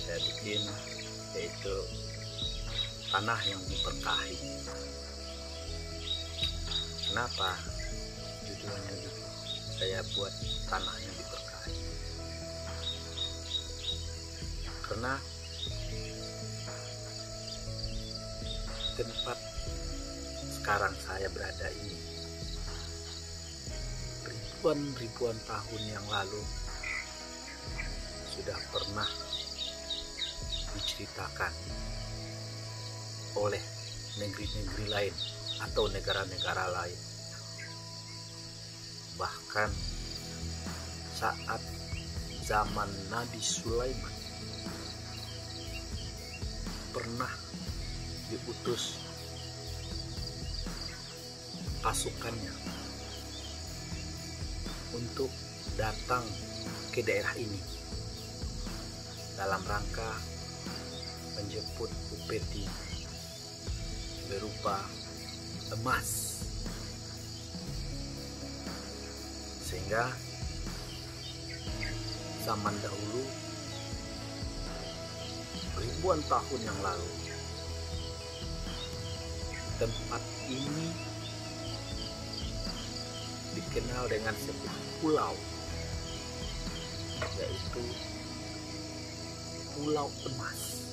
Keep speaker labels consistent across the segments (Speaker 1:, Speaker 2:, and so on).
Speaker 1: saya bikin, yaitu tanah yang diberkahi. Kenapa judulnya gitu? Saya buat tanah yang diberkahi karena tempat sekarang saya berada ini ribuan tahun yang lalu sudah pernah diceritakan oleh negeri-negeri lain atau negara-negara lain. Bahkan saat zaman Nabi Sulaiman pernah diutus pasukannya untuk datang ke daerah ini dalam rangka menjemput upeti berupa emas, sehingga zaman dahulu ribuan tahun yang lalu tempat ini dikenal dengan sebuah pulau, yaitu Pulau Emas,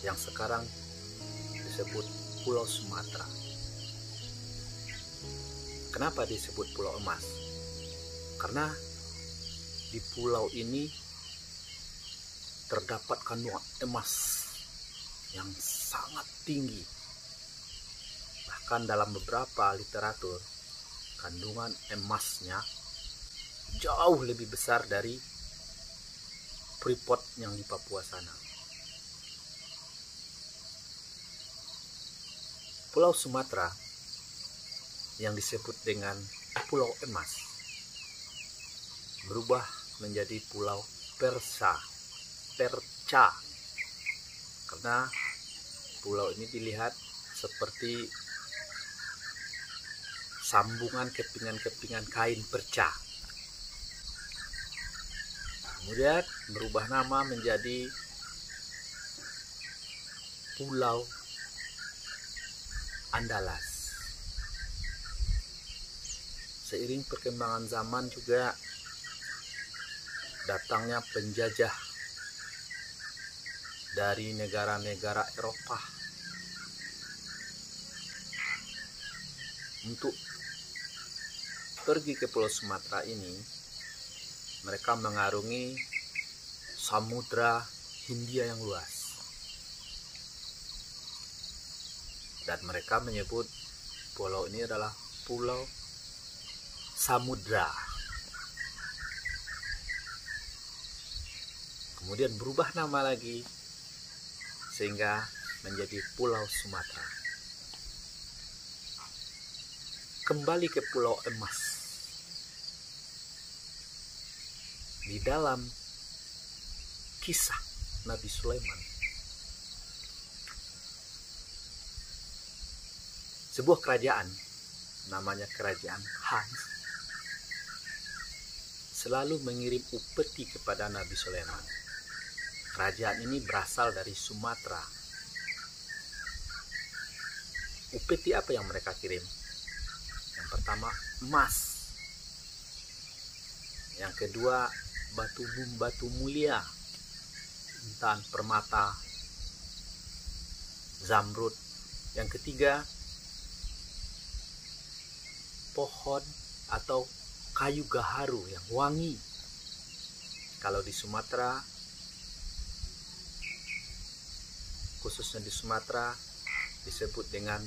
Speaker 1: yang sekarang disebut Pulau Sumatera. Kenapa disebut Pulau Emas? Karena di pulau ini terdapat kandungan emas yang sangat tinggi. Bahkan dalam beberapa literatur, kandungan emasnya jauh lebih besar dari Freeport yang di Papua sana. Pulau Sumatera yang disebut dengan Pulau Emas berubah menjadi Pulau Perca, karena pulau ini dilihat seperti sambungan kepingan-kepingan kain perca. Kemudian berubah nama menjadi Pulau Andalas. Seiring perkembangan zaman juga datangnya penjajah dari negara-negara Eropa untuk pergi ke Pulau Sumatera ini. Mereka mengarungi Samudra Hindia yang luas, dan mereka menyebut pulau ini adalah Pulau Samudra. Kemudian berubah nama lagi sehingga menjadi Pulau Sumatera. Kembali ke Pulau Emas. Di dalam kisah Nabi Sulaiman, sebuah kerajaan namanya Kerajaan Hans selalu mengirim upeti kepada Nabi Sulaiman. Kerajaan ini berasal dari Sumatera. Upeti apa yang mereka kirim? Yang pertama, emas. Yang kedua, batu mulia, intan, permata, zamrud. Yang ketiga, pohon atau kayu gaharu yang wangi. Kalau di Sumatera, khususnya di Sumatera, disebut dengan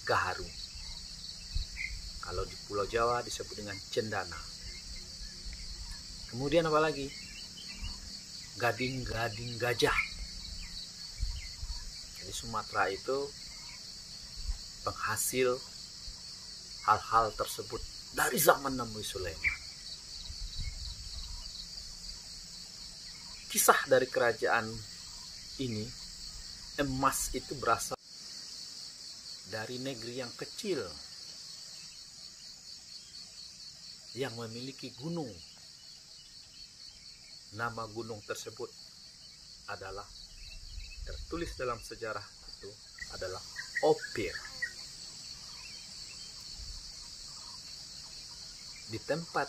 Speaker 1: gaharu. Kalau di Pulau Jawa disebut dengan cendana. Kemudian apa lagi? Gading-gading gajah. Jadi Sumatera itu penghasil hal-hal tersebut dari zaman Nabi Sulaiman. Kisah dari kerajaan ini, emas itu berasal dari negeri yang kecil, 'yang memiliki gunung nama gunung tersebut adalah tertulis dalam sejarah itu adalah Opir. Di tempat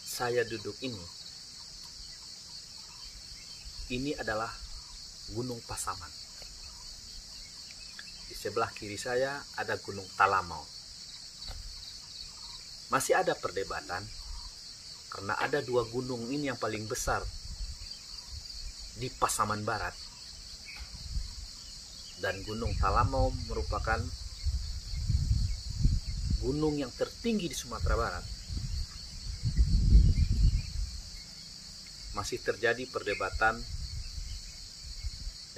Speaker 1: saya duduk ini adalah Gunung Pasaman. Di sebelah kiri saya ada Gunung Talamau. Masih ada perdebatan karena ada dua gunung ini yang paling besar di Pasaman Barat. Dan Gunung Talamau merupakan gunung yang tertinggi di Sumatera Barat. Masih terjadi perdebatan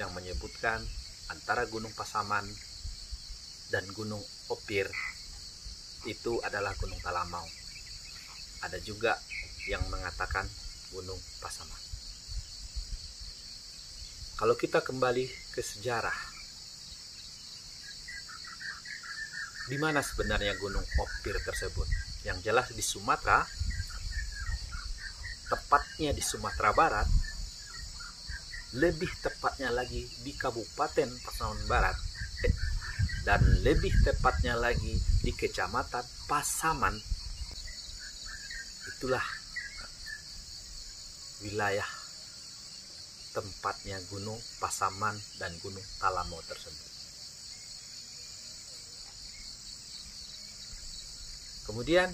Speaker 1: yang menyebutkan antara Gunung Pasaman dan Gunung Opir itu adalah Gunung Talamau. Ada juga yang mengatakan Gunung Pasaman. Kalau kita kembali ke sejarah, di mana sebenarnya Gunung Opir tersebut? Yang jelas di Sumatera, tepatnya di Sumatera Barat, lebih tepatnya lagi di Kabupaten Pasaman Barat, dan lebih tepatnya lagi di Kecamatan Pasaman. Itulah wilayah tempatnya Gunung Pasaman dan Gunung Talamau tersebut. Kemudian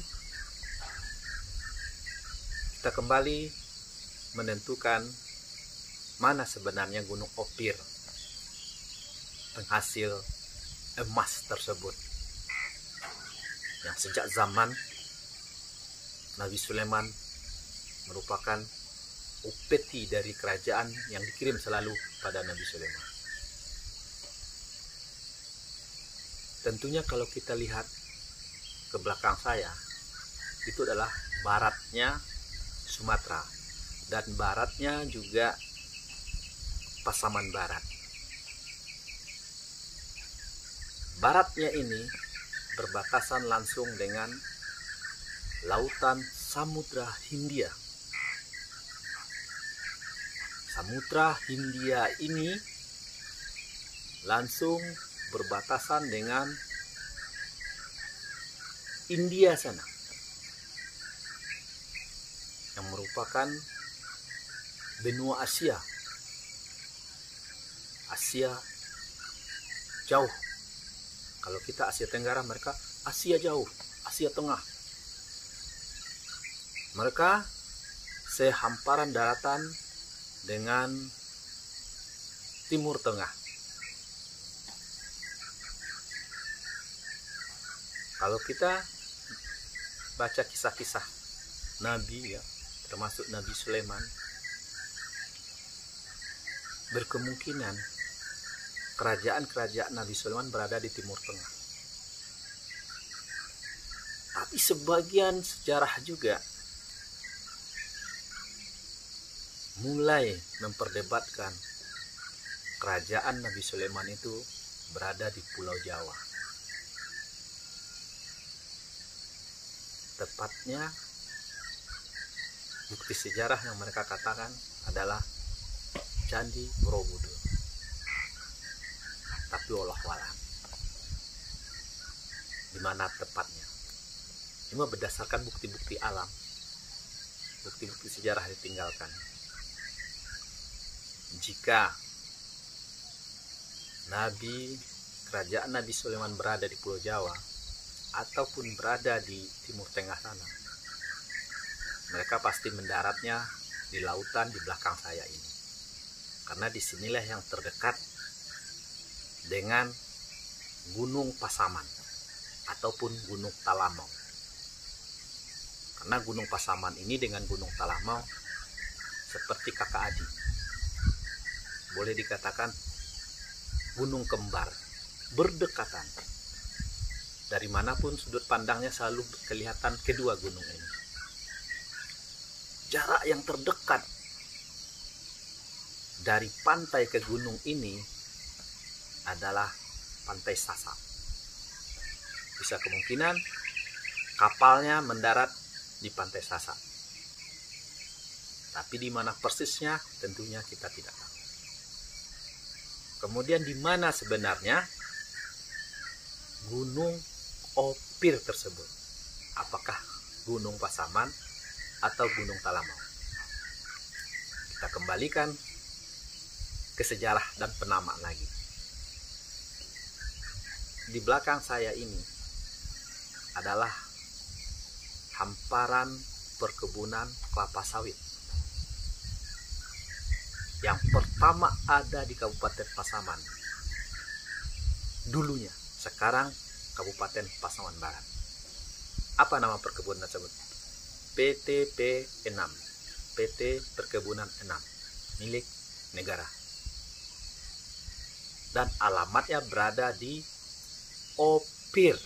Speaker 1: kita kembali menentukan mana sebenarnya Gunung Opir, penghasil emas tersebut, yang sejak zaman Nabi Sulaiman merupakan upeti dari kerajaan yang dikirim selalu pada Nabi Sulaiman. Tentunya kalau kita lihat ke belakang saya, itu adalah baratnya Sumatera dan baratnya juga Pasaman Barat. Baratnya ini berbatasan langsung dengan lautan Samudra Hindia. Samudra Hindia ini langsung berbatasan dengan India sana, yang merupakan benua Asia. Asia jauh. Kalau kita Asia Tenggara, mereka Asia jauh, Asia Tengah. Mereka sehamparan daratan dengan Timur Tengah. Kalau kita baca kisah-kisah Nabi, ya, termasuk Nabi Sulaiman, berkemungkinan kerajaan-kerajaan Nabi Sulaiman berada di Timur Tengah. Tapi sebagian sejarah juga mulai memperdebatkan kerajaan Nabi Sulaiman itu berada di Pulau Jawa. Tepatnya bukti sejarah yang mereka katakan adalah Candi Borobudur. Tapi wallahualam di mana tepatnya? Cuma berdasarkan bukti-bukti alam, bukti-bukti sejarah ditinggalkan. Jika kerajaan Nabi Sulaiman berada di Pulau Jawa ataupun berada di Timur Tengah sana, mereka pasti mendaratnya di lautan di belakang saya ini. Karena disinilah yang terdekat dengan Gunung Pasaman ataupun Gunung Talamau. Karena Gunung Pasaman ini dengan Gunung Talamau seperti kakak adik. Boleh dikatakan gunung kembar, berdekatan. Dari manapun sudut pandangnya selalu kelihatan kedua gunung ini. Jarak yang terdekat dari pantai ke gunung ini adalah Pantai Sasak. Bisa kemungkinan kapalnya mendarat di Pantai Sasak. Tapi di mana persisnya tentunya kita tidak tahu. Kemudian di mana sebenarnya Gunung Opir tersebut? Apakah Gunung Pasaman atau Gunung Talamau? Kita kembalikan ke sejarah dan penamaan lagi. Di belakang saya ini adalah hamparan perkebunan kelapa sawit yang pertama ada di Kabupaten Pasaman dulunya, sekarang Kabupaten Pasaman Barat. Apa nama perkebunan tersebut? PTP 6, PT Perkebunan 6, milik negara, dan alamatnya berada di Opir.